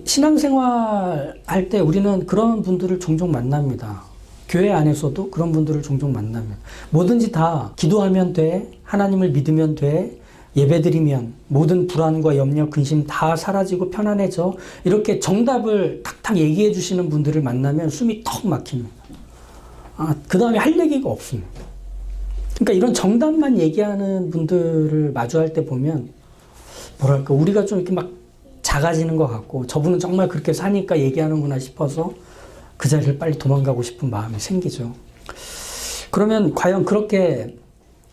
신앙생활 할 때 우리는 그런 분들을 종종 만납니다. 교회 안에서도 그런 분들을 종종 만납니다. 뭐든지 다 기도하면 돼, 하나님을 믿으면 돼, 예배드리면 모든 불안과 염려, 근심 다 사라지고 편안해져. 이렇게 정답을 탁탁 얘기해 주시는 분들을 만나면 숨이 턱 막힙니다. 그 다음에 할 얘기가 없습니다. 그러니까 이런 정답만 얘기하는 분들을 마주할 때 보면 뭐랄까 우리가 좀 이렇게 막 작아지는 것 같고 저분은 정말 그렇게 사니까 얘기하는구나 싶어서 그 자리를 빨리 도망가고 싶은 마음이 생기죠. 그러면 과연 그렇게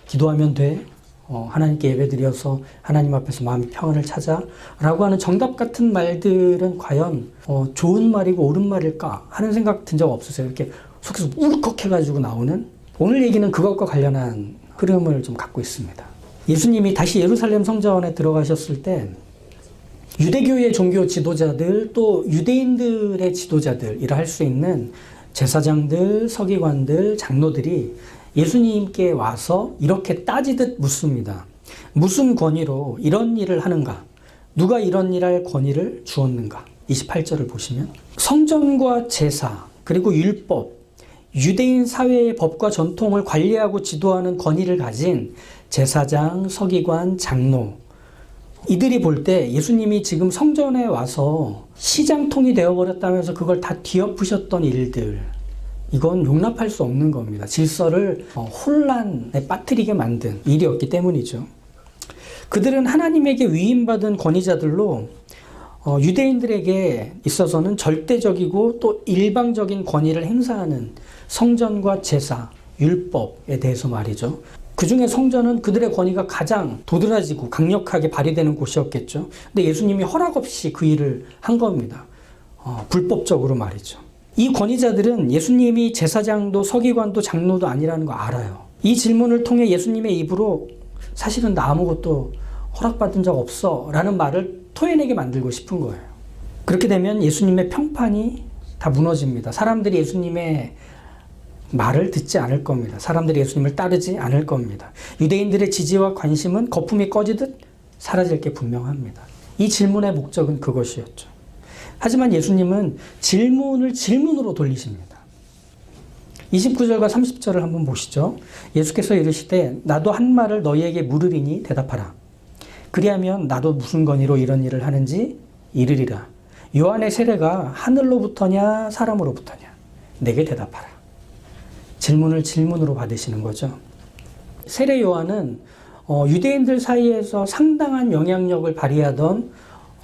기도하면 돼? 하나님께 예배드려서 하나님 앞에서 마음의 평안을 찾아? 라고 하는 정답 같은 말들은 과연 좋은 말이고 옳은 말일까 하는 생각 든 적 없으세요? 이렇게 속에서 울컥해가지고 나오는? 오늘 얘기는 그것과 관련한 흐름을 좀 갖고 있습니다. 예수님이 다시 예루살렘 성전에 들어가셨을 때 유대교의 종교 지도자들 또 유대인들의 지도자들이라 할 수 있는 제사장들, 서기관들, 장로들이 예수님께 와서 이렇게 따지듯 묻습니다. 무슨 권위로 이런 일을 하는가? 누가 이런 일할 권위를 주었는가? 28절을 보시면 성전과 제사 그리고 율법, 유대인 사회의 법과 전통을 관리하고 지도하는 권위를 가진 제사장, 서기관, 장로 이들이 볼 때 예수님이 지금 성전에 와서 시장통이 되어버렸다면서 그걸 다 뒤엎으셨던 일들 이건 용납할 수 없는 겁니다. 질서를 혼란에 빠뜨리게 만든 일이었기 때문이죠. 그들은 하나님에게 위임받은 권위자들로 유대인들에게 있어서는 절대적이고 또 일방적인 권위를 행사하는 성전과 제사, 율법에 대해서 말이죠. 그 중에 성전은 그들의 권위가 가장 도드라지고 강력하게 발휘되는 곳이었겠죠. 근데 예수님이 허락 없이 그 일을 한 겁니다. 불법적으로 말이죠. 이 권위자들은 예수님이 제사장도 서기관도 장로도 아니라는 거 알아요. 이 질문을 통해 예수님의 입으로 사실은 나 아무것도 허락받은 적 없어 라는 말을 토해내게 만들고 싶은 거예요. 그렇게 되면 예수님의 평판이 다 무너집니다. 사람들이 예수님의 말을 듣지 않을 겁니다. 사람들이 예수님을 따르지 않을 겁니다. 유대인들의 지지와 관심은 거품이 꺼지듯 사라질 게 분명합니다. 이 질문의 목적은 그것이었죠. 하지만 예수님은 질문을 질문으로 돌리십니다. 29절과 30절을 한번 보시죠. 예수께서 이르시되 나도 한 말을 너희에게 물으리니 대답하라. 그리하면 나도 무슨 권위로 이런 일을 하는지 이르리라. 요한의 세례가 하늘로부터냐 사람으로부터냐 내게 대답하라. 질문을 질문으로 받으시는 거죠. 세례 요한은 유대인들 사이에서 상당한 영향력을 발휘하던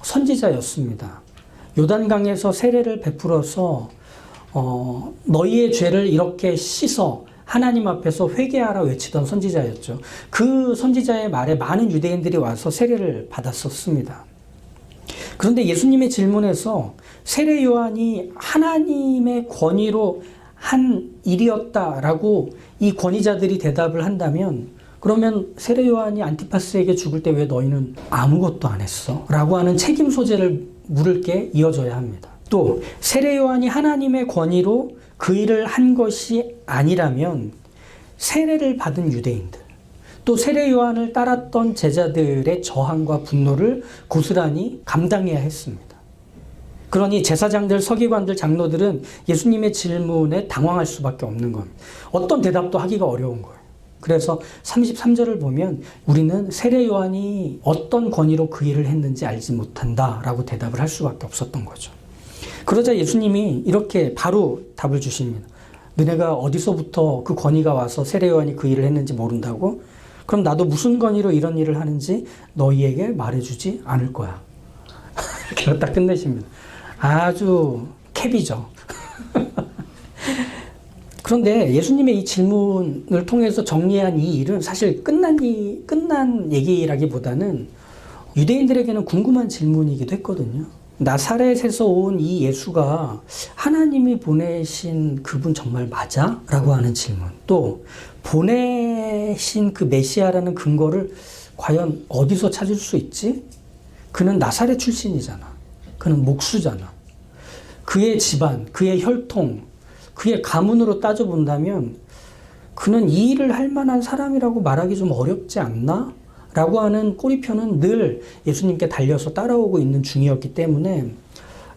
선지자였습니다. 요단강에서 세례를 베풀어서 너희의 죄를 이렇게 씻어 하나님 앞에서 회개하라 외치던 선지자였죠. 그 선지자의 말에 많은 유대인들이 와서 세례를 받았었습니다. 그런데 예수님의 질문에서 세례 요한이 하나님의 권위로 한 일이었다라고 이 권위자들이 대답을 한다면 그러면 세례 요한이 안티파스에게 죽을 때 왜 너희는 아무것도 안 했어? 라고 하는 책임 소재를 물을 게 이어져야 합니다. 또 세례 요한이 하나님의 권위로 그 일을 한 것이 아니라면 세례를 받은 유대인들 또 세례 요한을 따랐던 제자들의 저항과 분노를 고스란히 감당해야 했습니다. 그러니 제사장들, 서기관들, 장로들은 예수님의 질문에 당황할 수밖에 없는 겁니다. 어떤 대답도 하기가 어려운 거예요. 그래서 33절을 보면 우리는 세례 요한이 어떤 권위로 그 일을 했는지 알지 못한다 라고 대답을 할 수밖에 없었던 거죠. 그러자 예수님이 이렇게 바로 답을 주십니다. 너네가 어디서부터 그 권위가 와서 세례 요한이 그 일을 했는지 모른다고? 그럼 나도 무슨 권위로 이런 일을 하는지 너희에게 말해주지 않을 거야. 이렇게 딱 끝내십니다. 아주 캡이죠. 그런데 예수님의 이 질문을 통해서 정리한 이 일은 사실 끝난 얘기라기보다는 유대인들에게는 궁금한 질문이기도 했거든요. 나사렛에서 온 이 예수가 하나님이 보내신 그분 정말 맞아? 라고 하는 질문. 또 보내신 그 메시아라는 근거를 과연 어디서 찾을 수 있지? 그는 나사렛 출신이잖아. 그는 목수잖아. 그의 집안, 그의 혈통, 그의 가문으로 따져본다면 그는 이 일을 할 만한 사람이라고 말하기 좀 어렵지 않나? 라고 하는 꼬리표는 늘 예수님께 달려서 따라오고 있는 중이었기 때문에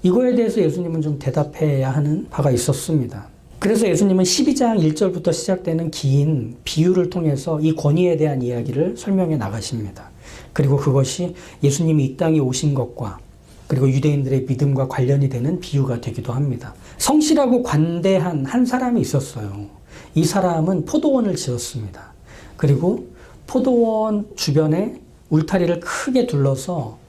이거에 대해서 예수님은 좀 대답해야 하는 바가 있었습니다. 그래서 예수님은 12장 1절부터 시작되는 긴 비유를 통해서 이 권위에 대한 이야기를 설명해 나가십니다. 그리고 그것이 예수님이 이 땅에 오신 것과 그리고 유대인들의 믿음과 관련이 되는 비유가 되기도 합니다. 성실하고 관대한 한 사람이 있었어요. 이 사람은 포도원을 지었습니다. 그리고 포도원 주변에 울타리를 크게 둘러서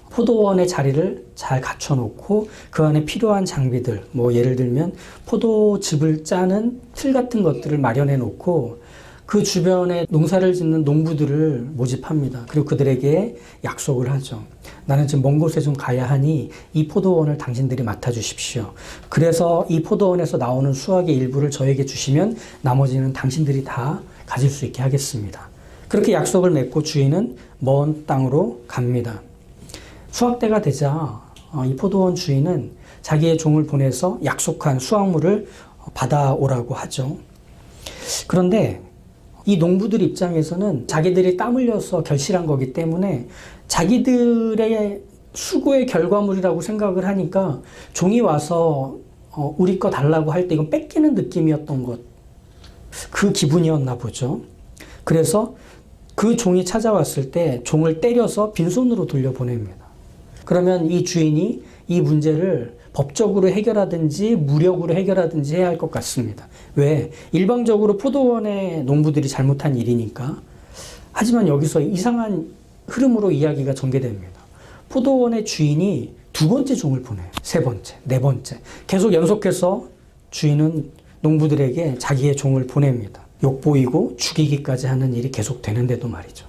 포도원의 자리를 잘 갖춰놓고 그 안에 필요한 장비들, 뭐 예를 들면 포도즙을 짜는 틀 같은 것들을 마련해 놓고 그 주변에 농사를 짓는 농부들을 모집합니다. 그리고 그들에게 약속을 하죠. 나는 지금 먼 곳에 좀 가야 하니 이 포도원을 당신들이 맡아주십시오. 그래서 이 포도원에서 나오는 수확의 일부를 저에게 주시면 나머지는 당신들이 다 가질 수 있게 하겠습니다. 그렇게 약속을 맺고 주인은 먼 땅으로 갑니다. 수확대가 되자 이 포도원 주인은 자기의 종을 보내서 약속한 수확물을 받아오라고 하죠. 그런데 이 농부들 입장에서는 자기들이 땀 흘려서 결실한 거기 때문에 자기들의 수고의 결과물이라고 생각을 하니까 종이 와서 우리 거 달라고 할 때 이건 뺏기는 느낌이었던 것, 그 기분이었나 보죠. 그래서 그 종이 찾아왔을 때 종을 때려서 빈손으로 돌려보냅니다. 그러면 이 주인이 이 문제를 법적으로 해결하든지 무력으로 해결하든지 해야 할 것 같습니다. 왜? 일방적으로 포도원의 농부들이 잘못한 일이니까. 하지만 여기서 이상한 흐름으로 이야기가 전개됩니다. 포도원의 주인이 두 번째 종을 보내요. 세 번째, 네 번째. 계속 연속해서 주인은 농부들에게 자기의 종을 보냅니다. 욕보이고 죽이기까지 하는 일이 계속되는데도 말이죠.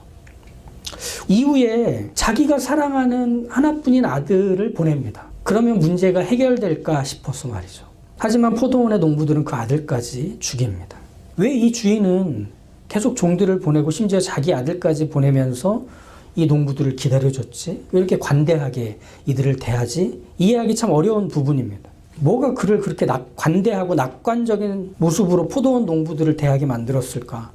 이후에 자기가 사랑하는 하나뿐인 아들을 보냅니다. 그러면 문제가 해결될까 싶어서 말이죠. 하지만 포도원의 농부들은 그 아들까지 죽입니다. 왜 이 주인은 계속 종들을 보내고 심지어 자기 아들까지 보내면서 이 농부들을 기다려줬지? 왜 이렇게 관대하게 이들을 대하지? 이해하기 참 어려운 부분입니다. 뭐가 그를 그렇게 관대하고 낙관적인 모습으로 포도원 농부들을 대하게 만들었을까?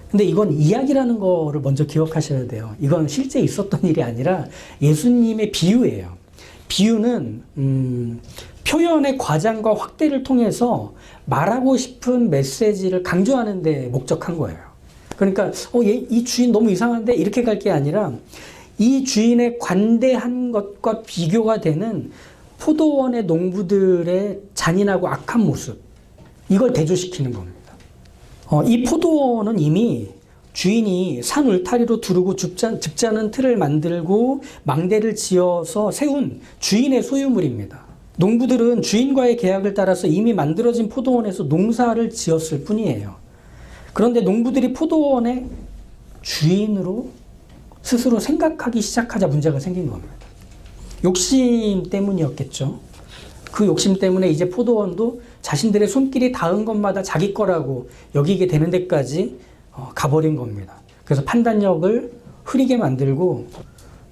근데 이건 이야기라는 거를 먼저 기억하셔야 돼요. 이건 실제 있었던 일이 아니라 예수님의 비유예요. 비유는 표현의 과장과 확대를 통해서 말하고 싶은 메시지를 강조하는 데 목적한 거예요. 그러니까 이 주인 너무 이상한데 이렇게 갈 게 아니라 이 주인의 관대한 것과 비교가 되는 포도원의 농부들의 잔인하고 악한 모습, 이걸 대조시키는 겁니다. 이 포도원은 이미 주인이 산 울타리로 두르고 즙자는 틀을 만들고 망대를 지어서 세운 주인의 소유물입니다. 농부들은 주인과의 계약을 따라서 이미 만들어진 포도원에서 농사를 지었을 뿐이에요. 그런데 농부들이 포도원의 주인으로 스스로 생각하기 시작하자 문제가 생긴 겁니다. 욕심 때문이었겠죠. 그 욕심 때문에 이제 포도원도 자신들의 손길이 닿은 것마다 자기 거라고 여기게 되는 데까지 가버린 겁니다. 그래서 판단력을 흐리게 만들고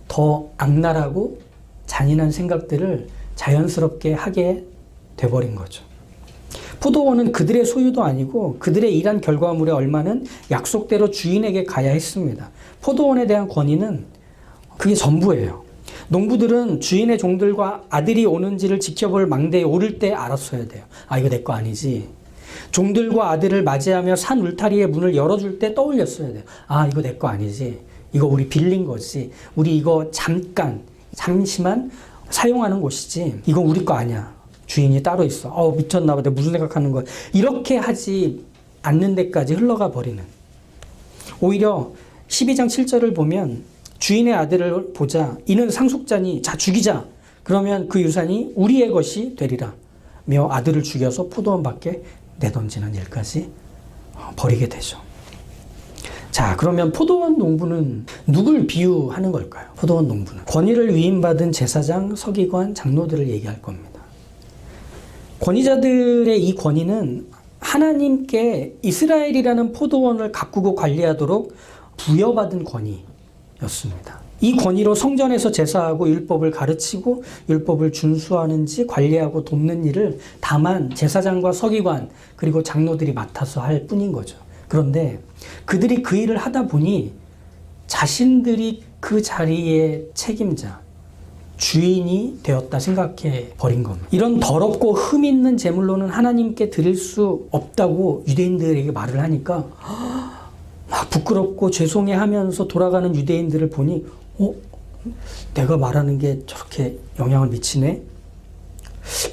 더 악랄하고 잔인한 생각들을 자연스럽게 하게 돼버린 거죠. 포도원은 그들의 소유도 아니고 그들의 일한 결과물의 얼마는 약속대로 주인에게 가야 했습니다. 포도원에 대한 권위는 그게 전부예요. 농부들은 주인의 종들과 아들이 오는지를 지켜볼 망대에 오를 때 알았어야 돼요. 아, 이거 내 거 아니지. 종들과 아들을 맞이하며 산 울타리의 문을 열어줄 때 떠올렸어야 돼요. 아, 이거 내 거 아니지. 이거 우리 빌린 거지. 우리 이거 잠시만 사용하는 곳이지. 이거 우리 거 아니야. 주인이 따로 있어. 미쳤나 봐. 내가 무슨 생각하는 거야. 이렇게 하지 않는 데까지 흘러가 버리는. 오히려 12장 7절을 보면 주인의 아들을 보자. 이는 상속자니 자 죽이자. 그러면 그 유산이 우리의 것이 되리라. 며 아들을 죽여서 포도원 밖에 내던지는 일까지 벌이게 되죠. 자, 그러면 포도원 농부는 누굴 비유하는 걸까요? 포도원 농부는 권위를 위임받은 제사장, 서기관, 장로들을 얘기할 겁니다. 권위자들의 이 권위는 하나님께 이스라엘이라는 포도원을 가꾸고 관리하도록 부여받은 권위였습니다. 이 권위로 성전에서 제사하고 율법을 가르치고 율법을 준수하는지 관리하고 돕는 일을 다만 제사장과 서기관 그리고 장로들이 맡아서 할 뿐인 거죠. 그런데 그들이 그 일을 하다 보니 자신들이 그 자리의 책임자, 주인이 되었다 생각해 버린 겁니다. 이런 더럽고 흠 있는 제물로는 하나님께 드릴 수 없다고 유대인들에게 말을 하니까 막 부끄럽고 죄송해 하면서 돌아가는 유대인들을 보니 내가 말하는 게 저렇게 영향을 미치네?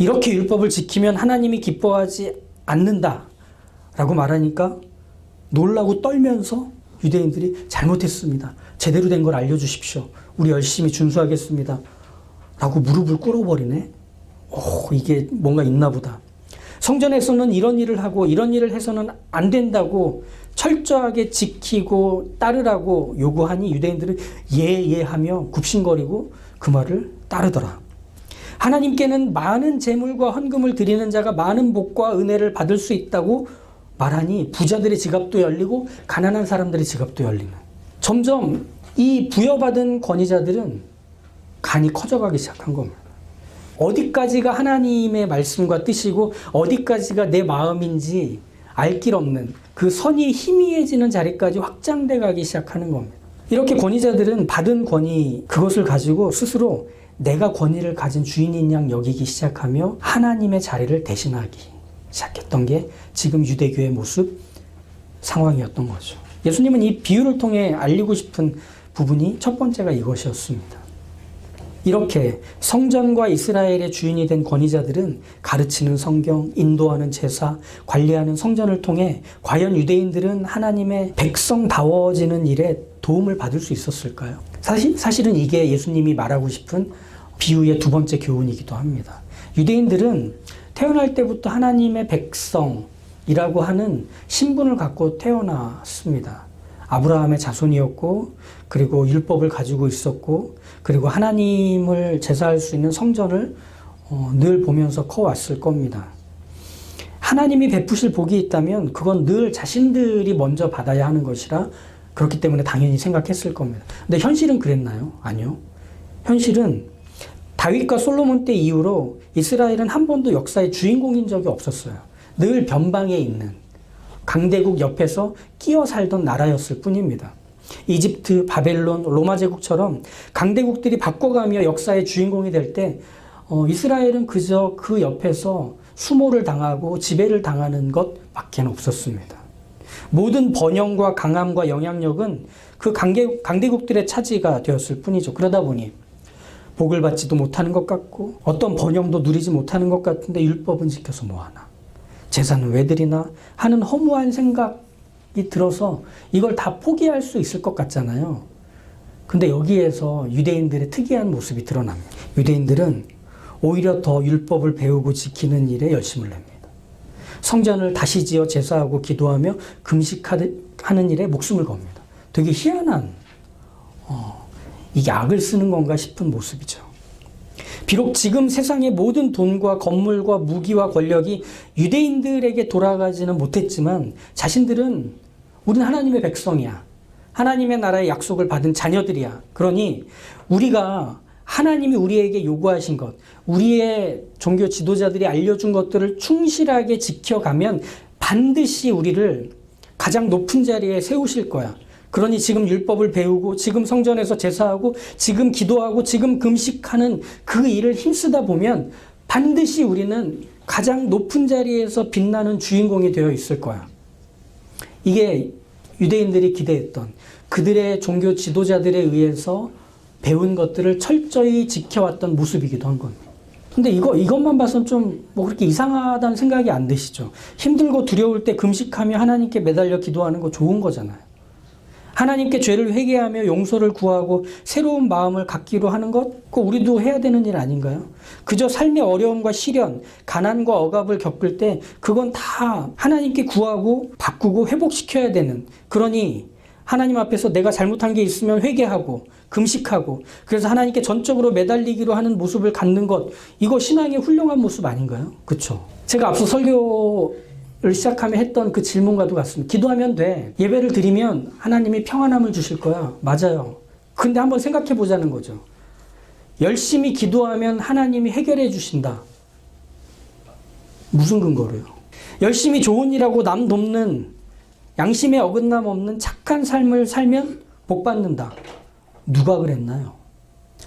이렇게 율법을 지키면 하나님이 기뻐하지 않는다 라고 말하니까 놀라고 떨면서 유대인들이 잘못했습니다. 제대로 된 걸 알려주십시오. 우리 열심히 준수하겠습니다. 라고 무릎을 꿇어버리네. 이게 뭔가 있나 보다. 성전에서는 이런 일을 하고 이런 일을 해서는 안 된다고 철저하게 지키고 따르라고 요구하니 유대인들은 예 하며 굽신거리고 그 말을 따르더라. 하나님께는 많은 재물과 헌금을 드리는 자가 많은 복과 은혜를 받을 수 있다고 말하니 부자들의 지갑도 열리고 가난한 사람들의 지갑도 열리는. 점점 이 부여받은 권위자들은 간이 커져가기 시작한 겁니다. 어디까지가 하나님의 말씀과 뜻이고 어디까지가 내 마음인지 알 길 없는 그 선이 희미해지는 자리까지 확장돼 가기 시작하는 겁니다. 이렇게 권위자들은 받은 권위 그것을 가지고 스스로 내가 권위를 가진 주인인 양 여기기 시작하며 하나님의 자리를 대신하기 시작했던 게 지금 유대교의 모습 상황이었던 거죠. 예수님은 이 비유를 통해 알리고 싶은 부분이 첫 번째가 이것이었습니다. 이렇게 성전과 이스라엘의 주인이 된 권위자들은 가르치는 성경, 인도하는 제사, 관리하는 성전을 통해 과연 유대인들은 하나님의 백성다워지는 일에 도움을 받을 수 있었을까요? 사실은 이게 예수님이 말하고 싶은 비유의 두 번째 교훈이기도 합니다. 유대인들은 태어날 때부터 하나님의 백성이라고 하는 신분을 갖고 태어났습니다. 아브라함의 자손이었고 그리고 율법을 가지고 있었고 그리고 하나님을 제사할 수 있는 성전을 늘 보면서 커왔을 겁니다. 하나님이 베푸실 복이 있다면 그건 늘 자신들이 먼저 받아야 하는 것이라 그렇기 때문에 당연히 생각했을 겁니다. 근데 현실은 그랬나요? 아니요. 현실은 다윗과 솔로몬 때 이후로 이스라엘은 한 번도 역사의 주인공인 적이 없었어요. 늘 변방에 있는 강대국 옆에서 끼어 살던 나라였을 뿐입니다. 이집트, 바벨론, 로마 제국처럼 강대국들이 바꿔가며 역사의 주인공이 될 때 이스라엘은 그저 그 옆에서 수모를 당하고 지배를 당하는 것밖에 없었습니다. 모든 번영과 강함과 영향력은 그 강대국들의 차지가 되었을 뿐이죠. 그러다 보니 복을 받지도 못하는 것 같고 어떤 번영도 누리지 못하는 것 같은데 율법은 지켜서 뭐하나, 제사는 왜 드리나 하는 허무한 생각이 들어서 이걸 다 포기할 수 있을 것 같잖아요. 근데 여기에서 유대인들의 특이한 모습이 드러납니다. 유대인들은 오히려 더 율법을 배우고 지키는 일에 열심을 냅니다. 성전을 다시 지어 제사하고 기도하며 금식하는 일에 목숨을 겁니다. 되게 희한한 이게 악을 쓰는 건가 싶은 모습이죠. 비록 지금 세상의 모든 돈과 건물과 무기와 권력이 유대인들에게 돌아가지는 못했지만 자신들은 우리는 하나님의 백성이야. 하나님의 나라의 약속을 받은 자녀들이야. 그러니 우리가 하나님이 우리에게 요구하신 것, 우리의 종교 지도자들이 알려준 것들을 충실하게 지켜가면 반드시 우리를 가장 높은 자리에 세우실 거야. 그러니 지금 율법을 배우고 지금 성전에서 제사하고 지금 기도하고 지금 금식하는 그 일을 힘쓰다 보면 반드시 우리는 가장 높은 자리에서 빛나는 주인공이 되어 있을 거야. 이게 유대인들이 기대했던 그들의 종교 지도자들에 의해서 배운 것들을 철저히 지켜왔던 모습이기도 한 겁니다. 근데 이것만 봐서는 좀 그렇게 이상하다는 생각이 안 드시죠? 힘들고 두려울 때 금식하며 하나님께 매달려 기도하는 거 좋은 거잖아요. 하나님께 죄를 회개하며 용서를 구하고 새로운 마음을 갖기로 하는 것, 그거 우리도 해야 되는 일 아닌가요? 그저 삶의 어려움과 시련, 가난과 억압을 겪을 때 그건 다 하나님께 구하고 바꾸고 회복시켜야 되는, 그러니 하나님 앞에서 내가 잘못한 게 있으면 회개하고 금식하고 그래서 하나님께 전적으로 매달리기로 하는 모습을 갖는 것, 이거 신앙의 훌륭한 모습 아닌가요? 그렇죠? 제가 앞서 설교를 시작하며 했던 그 질문과도 같습니다. 기도하면 돼. 예배를 드리면 하나님이 평안함을 주실 거야. 맞아요. 근데 한번 생각해 보자는 거죠. 열심히 기도하면 하나님이 해결해 주신다. 무슨 근거로요? 열심히 좋은 일하고 남 돕는, 양심에 어긋남 없는 착한 삶을 살면 복 받는다. 누가 그랬나요?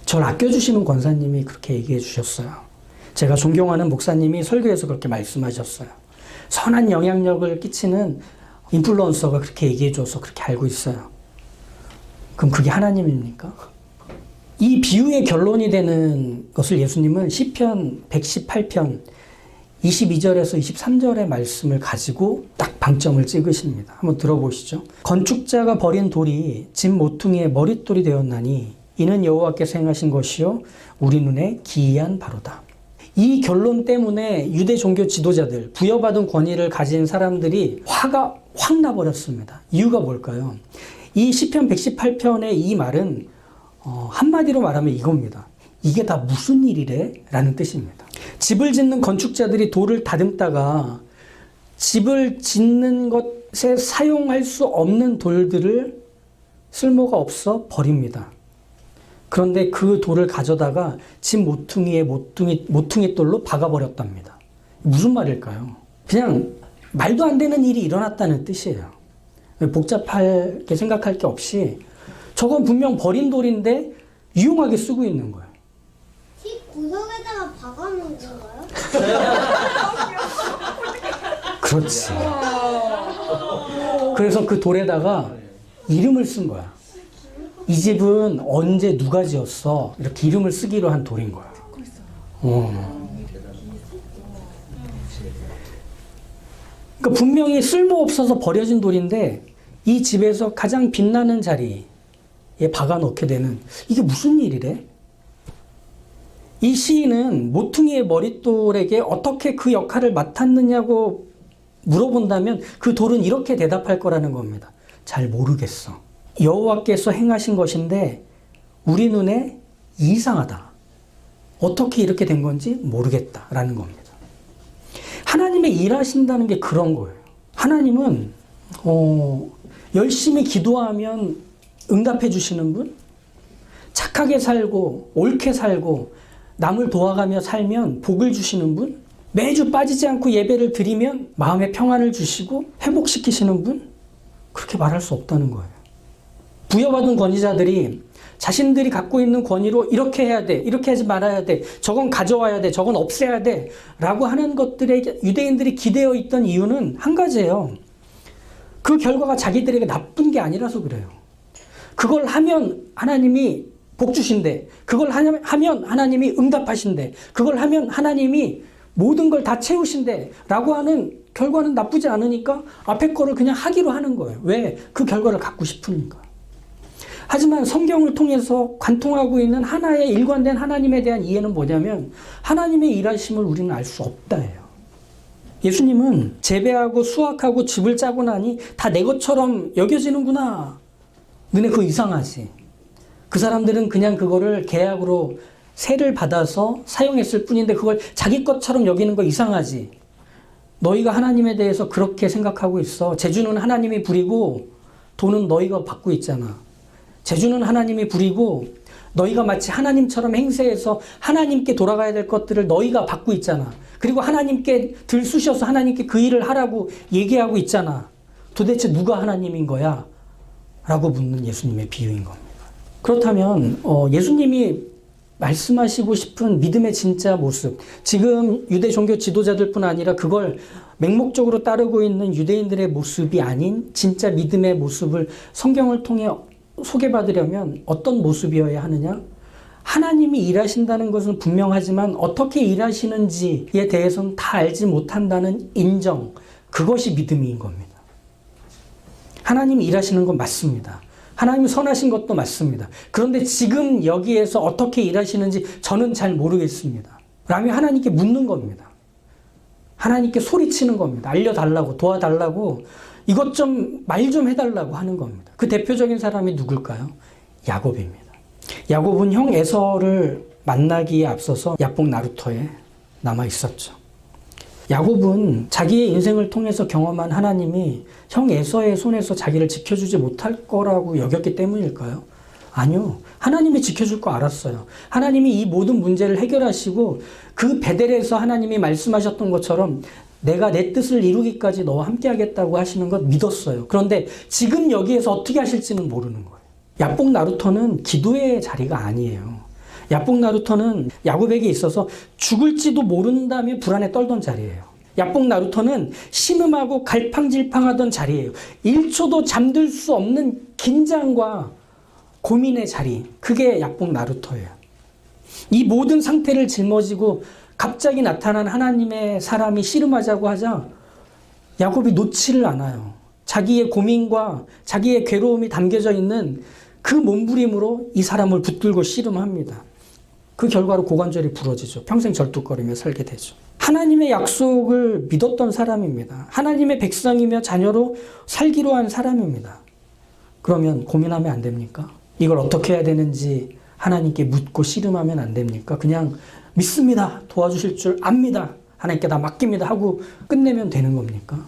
저를 아껴주시는 권사님이 그렇게 얘기해 주셨어요. 제가 존경하는 목사님이 설교에서 그렇게 말씀하셨어요. 선한 영향력을 끼치는 인플루언서가 그렇게 얘기해 줘서 그렇게 알고 있어요. 그럼 그게 하나님입니까? 이 비유의 결론이 되는 것을 예수님은 시편 118편 22절에서 23절의 말씀을 가지고 딱 방점을 찍으십니다. 한번 들어보시죠. 건축자가 버린 돌이 집 모퉁이의 머릿돌이 되었나니 이는 여호와께서 행하신 것이요 우리 눈에 기이한 바로다. 이 결론 때문에 유대 종교 지도자들, 부여받은 권위를 가진 사람들이 화가 확 나버렸습니다. 이유가 뭘까요? 이 시편 118편의 이 말은 한마디로 말하면 이겁니다. 이게 다 무슨 일이래? 라는 뜻입니다. 집을 짓는 건축자들이 돌을 다듬다가 집을 짓는 것에 사용할 수 없는 돌들을 쓸모가 없어 버립니다. 그런데 그 돌을 가져다가 집 모퉁이에 모퉁이 돌로 박아버렸답니다. 무슨 말일까요? 그냥 말도 안 되는 일이 일어났다는 뜻이에요. 복잡하게 생각할 게 없이 저건 분명 버린 돌인데 유용하게 쓰고 있는 거예요. 집 구석에다가 박아놓은 건가요? 그렇지. 그래서 그 돌에다가 이름을 쓴 거야. 이 집은 언제 누가 지었어? 이렇게 이름을 쓰기로 한 돌인 거야. 그러니까 분명히 쓸모없어서 버려진 돌인데 이 집에서 가장 빛나는 자리에 박아놓게 되는, 이게 무슨 일이래? 이 시인은 모퉁이의 머릿돌에게 어떻게 그 역할을 맡았느냐고 물어본다면 그 돌은 이렇게 대답할 거라는 겁니다. 잘 모르겠어. 여호와께서 행하신 것인데 우리 눈에 이상하다. 어떻게 이렇게 된 건지 모르겠다라는 겁니다. 하나님의 일하신다는 게 그런 거예요. 하나님은 열심히 기도하면 응답해 주시는 분, 착하게 살고 옳게 살고 남을 도와가며 살면 복을 주시는 분, 매주 빠지지 않고 예배를 드리면 마음의 평안을 주시고 회복시키시는 분, 그렇게 말할 수 없다는 거예요. 부여받은 권위자들이 자신들이 갖고 있는 권위로 이렇게 해야 돼, 이렇게 하지 말아야 돼, 저건 가져와야 돼, 저건 없애야 돼 라고 하는 것들에 유대인들이 기대어 있던 이유는 한 가지예요. 그 결과가 자기들에게 나쁜 게 아니라서 그래요. 그걸 하면 하나님이 복 주신대, 그걸 하면 하나님이 응답하신대, 그걸 하면 하나님이 모든 걸 다 채우신대 라고 하는 결과는 나쁘지 않으니까 앞에 거를 그냥 하기로 하는 거예요. 왜? 그 결과를 갖고 싶으니까. 하지만 성경을 통해서 관통하고 있는 하나의 일관된 하나님에 대한 이해는 뭐냐면 하나님의 일하심을 우리는 알 수 없다예요. 예수님은 재배하고 수확하고 집을 짜고 나니 다 내 것처럼 여겨지는구나. 너네 그거 이상하지. 그 사람들은 그냥 그거를 계약으로 세를 받아서 사용했을 뿐인데 그걸 자기 것처럼 여기는 거 이상하지. 너희가 하나님에 대해서 그렇게 생각하고 있어. 재주는 하나님이 부리고 돈은 너희가 받고 있잖아. 재주는 하나님이 부리고 너희가 마치 하나님처럼 행세해서 하나님께 돌아가야 될 것들을 너희가 받고 있잖아. 그리고 하나님께 들쑤셔서 하나님께 그 일을 하라고 얘기하고 있잖아. 도대체 누가 하나님인 거야? 라고 묻는 예수님의 비유인 겁니다. 그렇다면 예수님이 말씀하시고 싶은 믿음의 진짜 모습, 지금 유대 종교 지도자들뿐 아니라 그걸 맹목적으로 따르고 있는 유대인들의 모습이 아닌 진짜 믿음의 모습을 성경을 통해 소개받으려면 어떤 모습이어야 하느냐? 하나님이 일하신다는 것은 분명하지만 어떻게 일하시는지에 대해서는 다 알지 못한다는 인정, 그것이 믿음인 겁니다. 하나님이 일하시는 건 맞습니다. 하나님이 선하신 것도 맞습니다. 그런데 지금 여기에서 어떻게 일하시는지 저는 잘 모르겠습니다. 라며 하나님께 묻는 겁니다. 하나님께 소리치는 겁니다. 알려달라고, 도와달라고, 이것 좀 말 좀 해달라고 하는 겁니다. 그 대표적인 사람이 누굴까요? 야곱입니다. 야곱은 형 에서를 만나기에 앞서서 야복 나루터에 남아 있었죠. 야곱은 자기의 인생을 통해서 경험한 하나님이 형 에서의 손에서 자기를 지켜주지 못할 거라고 여겼기 때문일까요? 아니요. 하나님이 지켜줄 거 알았어요. 하나님이 이 모든 문제를 해결하시고 그 베델에서 하나님이 말씀하셨던 것처럼 내가 내 뜻을 이루기까지 너와 함께 하겠다고 하시는 것 믿었어요. 그런데 지금 여기에서 어떻게 하실지는 모르는 거예요. 야복 나루터는 기도의 자리가 아니에요. 야복 나루터는 야곱에게 있어서 죽을지도 모른다며 불안에 떨던 자리예요. 야복 나루터는 신음하고 갈팡질팡하던 자리예요. 1초도 잠들 수 없는 긴장과 고민의 자리, 그게 야복 나루터예요. 이 모든 상태를 짊어지고 갑자기 나타난 하나님의 사람이 씨름하자고 하자 야곱이 놓지를 않아요. 자기의 고민과 자기의 괴로움이 담겨져 있는 그 몸부림으로 이 사람을 붙들고 씨름합니다. 그 결과로 고관절이 부러지죠. 평생 절뚝거리며 살게 되죠. 하나님의 약속을 믿었던 사람입니다. 하나님의 백성이며 자녀로 살기로 한 사람입니다. 그러면 고민하면 안 됩니까? 이걸 어떻게 해야 되는지 하나님께 묻고 씨름하면 안 됩니까? 그냥 믿습니다. 도와주실 줄 압니다. 하나님께 다 맡깁니다. 하고 끝내면 되는 겁니까?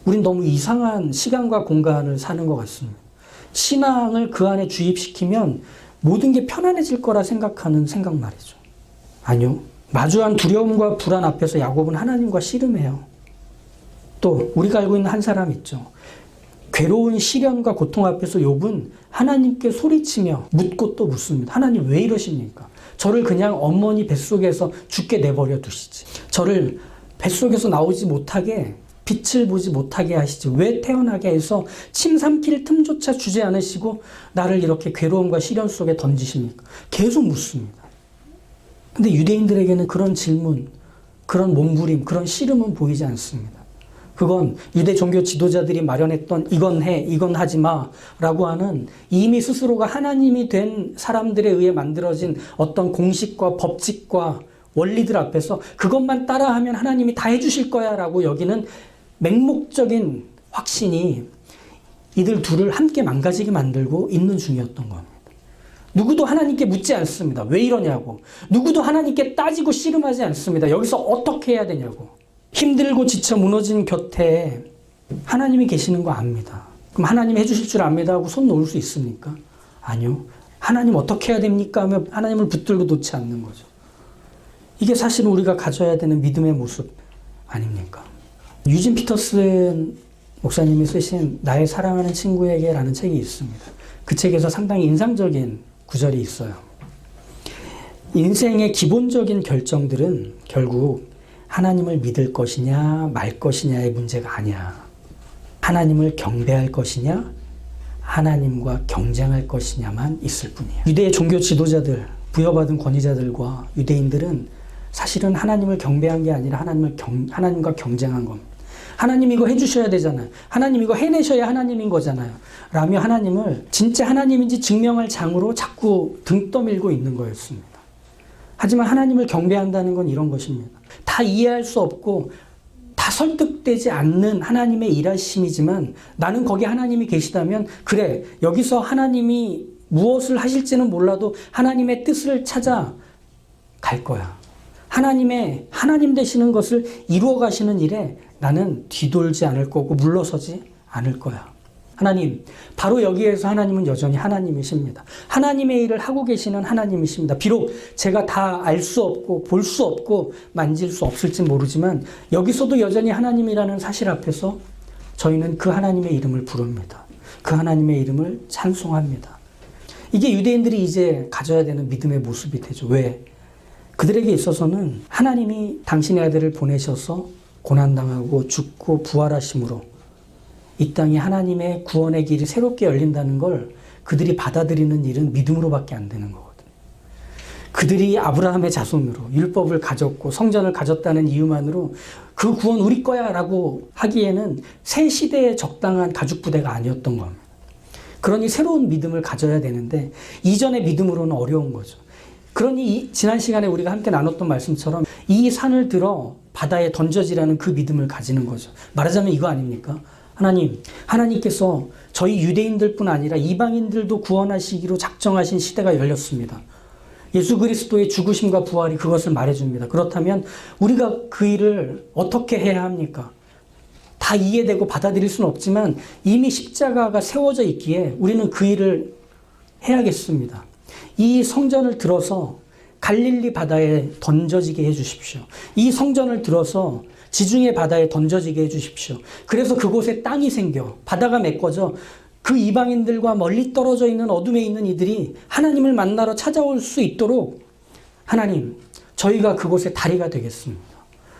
우린 너무 이상한 시간과 공간을 사는 것 같습니다. 신앙을 그 안에 주입시키면 모든 게 편안해질 거라 생각하는 생각 말이죠. 아니요. 마주한 두려움과 불안 앞에서 야곱은 하나님과 씨름해요. 또 우리가 알고 있는 한 사람 있죠. 괴로운 시련과 고통 앞에서 욥은 하나님께 소리치며 묻고 또 묻습니다. 하나님 왜 이러십니까? 저를 그냥 어머니 뱃속에서 죽게 내버려 두시지. 저를 뱃속에서 나오지 못하게 빛을 보지 못하게 하시지. 왜 태어나게 해서 침 삼킬 틈조차 주지 않으시고 나를 이렇게 괴로움과 시련 속에 던지십니까? 계속 묻습니다. 근데 유대인들에게는 그런 질문, 그런 몸부림, 그런 씨름은 보이지 않습니다. 그건 유대 종교 지도자들이 마련했던 이건 해, 이건 하지 마 라고 하는 이미 스스로가 하나님이 된 사람들에 의해 만들어진 어떤 공식과 법칙과 원리들 앞에서 그것만 따라하면 하나님이 다 해주실 거야 라고 여기는 맹목적인 확신이 이들 둘을 함께 망가지게 만들고 있는 중이었던 겁니다. 누구도 하나님께 묻지 않습니다. 왜 이러냐고. 누구도 하나님께 따지고 씨름하지 않습니다. 여기서 어떻게 해야 되냐고. 힘들고 지쳐 무너진 곁에 하나님이 계시는 거 압니다. 그럼 하나님 해주실 줄 압니다 하고 손 놓을 수 있습니까? 아니요. 하나님 어떻게 해야 됩니까 하며 하나님을 붙들고 놓지 않는 거죠. 이게 사실은 우리가 가져야 되는 믿음의 모습 아닙니까? 유진 피터슨 목사님이 쓰신 나의 사랑하는 친구에게 라는 책이 있습니다. 그 책에서 상당히 인상적인 구절이 있어요. 인생의 기본적인 결정들은 결국 하나님을 믿을 것이냐 말 것이냐의 문제가 아니야. 하나님을 경배할 것이냐 하나님과 경쟁할 것이냐만 있을 뿐이야. 유대의 종교 지도자들, 부여받은 권위자들과 유대인들은 사실은 하나님을 경배한 게 아니라 하나님과 경쟁한 겁니다. 하나님 이거 해주셔야 되잖아요. 하나님 이거 해내셔야 하나님인 거잖아요. 라며 하나님을 진짜 하나님인지 증명할 장으로 자꾸 등 떠밀고 있는 거였습니다. 하지만 하나님을 경배한다는 건 이런 것입니다. 다 이해할 수 없고 다 설득되지 않는 하나님의 일하심이지만 나는 거기 하나님이 계시다면 그래 여기서 하나님이 무엇을 하실지는 몰라도 하나님의 뜻을 찾아 갈 거야. 하나님 되시는 것을 이루어 가시는 일에 나는 뒤돌지 않을 거고 물러서지 않을 거야. 하나님, 바로 여기에서 하나님은 여전히 하나님이십니다. 하나님의 일을 하고 계시는 하나님이십니다. 비록 제가 다 알 수 없고 볼 수 없고 만질 수 없을지 모르지만 여기서도 여전히 하나님이라는 사실 앞에서 저희는 그 하나님의 이름을 부릅니다. 그 하나님의 이름을 찬송합니다. 이게 유대인들이 이제 가져야 되는 믿음의 모습이 되죠. 왜? 그들에게 있어서는 하나님이 당신의 아들을 보내셔서 고난당하고 죽고 부활하심으로 이 땅에 하나님의 구원의 길이 새롭게 열린다는 걸 그들이 받아들이는 일은 믿음으로밖에 안 되는 거거든요. 그들이 아브라함의 자손으로 율법을 가졌고 성전을 가졌다는 이유만으로 그 구원 우리 거야 라고 하기에는 새 시대에 적당한 가죽부대가 아니었던 겁니다. 그러니 새로운 믿음을 가져야 되는데 이전의 믿음으로는 어려운 거죠. 그러니 지난 시간에 우리가 함께 나눴던 말씀처럼 이 산을 들어 바다에 던져지라는 그 믿음을 가지는 거죠. 말하자면 이거 아닙니까? 하나님께서 저희 유대인들뿐 아니라 이방인들도 구원하시기로 작정하신 시대가 열렸습니다. 예수 그리스도의 죽으심과 부활이 그것을 말해줍니다. 그렇다면 우리가 그 일을 어떻게 해야 합니까? 다 이해되고 받아들일 수는 없지만 이미 십자가가 세워져 있기에 우리는 그 일을 해야겠습니다. 이 성전을 들어서 갈릴리 바다에 던져지게 해주십시오. 이 성전을 들어서 지중해 바다에 던져지게 해주십시오. 그래서 그곳에 땅이 생겨 바다가 메꿔져 그 이방인들과 멀리 떨어져 있는 어둠에 있는 이들이 하나님을 만나러 찾아올 수 있도록 하나님, 저희가 그곳의 다리가 되겠습니다.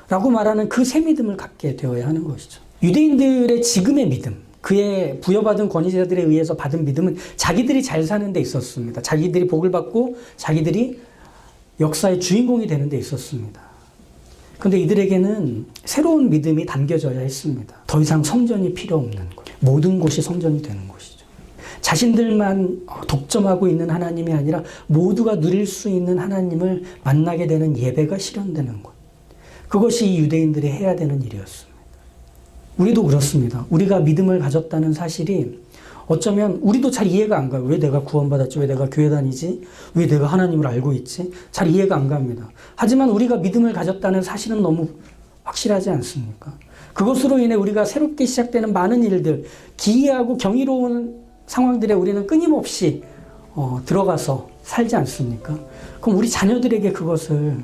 라고 말하는 그 새 믿음을 갖게 되어야 하는 것이죠. 유대인들의 지금의 믿음, 그의 부여받은 권위자들에 의해서 받은 믿음은 자기들이 잘 사는 데 있었습니다. 자기들이 복을 받고 자기들이 역사의 주인공이 되는 데 있었습니다. 근데 이들에게는 새로운 믿음이 담겨져야 했습니다. 더 이상 성전이 필요 없는 곳. 모든 곳이 성전이 되는 곳이죠. 자신들만 독점하고 있는 하나님이 아니라 모두가 누릴 수 있는 하나님을 만나게 되는 예배가 실현되는 곳. 그것이 이 유대인들이 해야 되는 일이었습니다. 우리도 그렇습니다. 우리가 믿음을 가졌다는 사실이 어쩌면 우리도 잘 이해가 안 가요. 왜 내가 구원받았지? 왜 내가 교회 다니지? 왜 내가 하나님을 알고 있지? 잘 이해가 안 갑니다. 하지만 우리가 믿음을 가졌다는 사실은 너무 확실하지 않습니까? 그것으로 인해 우리가 새롭게 시작되는 많은 일들, 기이하고 경이로운 상황들에 우리는 끊임없이 들어가서 살지 않습니까? 그럼 우리 자녀들에게 그것을,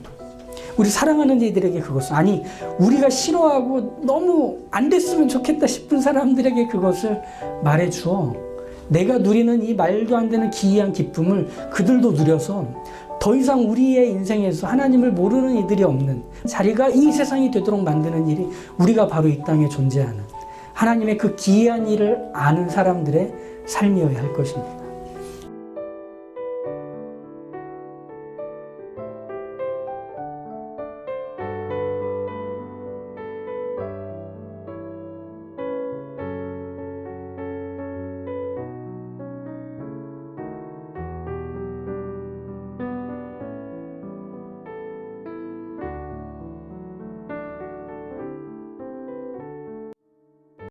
우리 사랑하는 이들에게 그것을, 아니 우리가 싫어하고 너무 안 됐으면 좋겠다 싶은 사람들에게 그것을 말해주어 내가 누리는 이 말도 안 되는 기이한 기쁨을 그들도 누려서 더 이상 우리의 인생에서 하나님을 모르는 이들이 없는 자리가 이 세상이 되도록 만드는 일이 우리가 바로 이 땅에 존재하는 하나님의 그 기이한 일을 아는 사람들의 삶이어야 할 것입니다.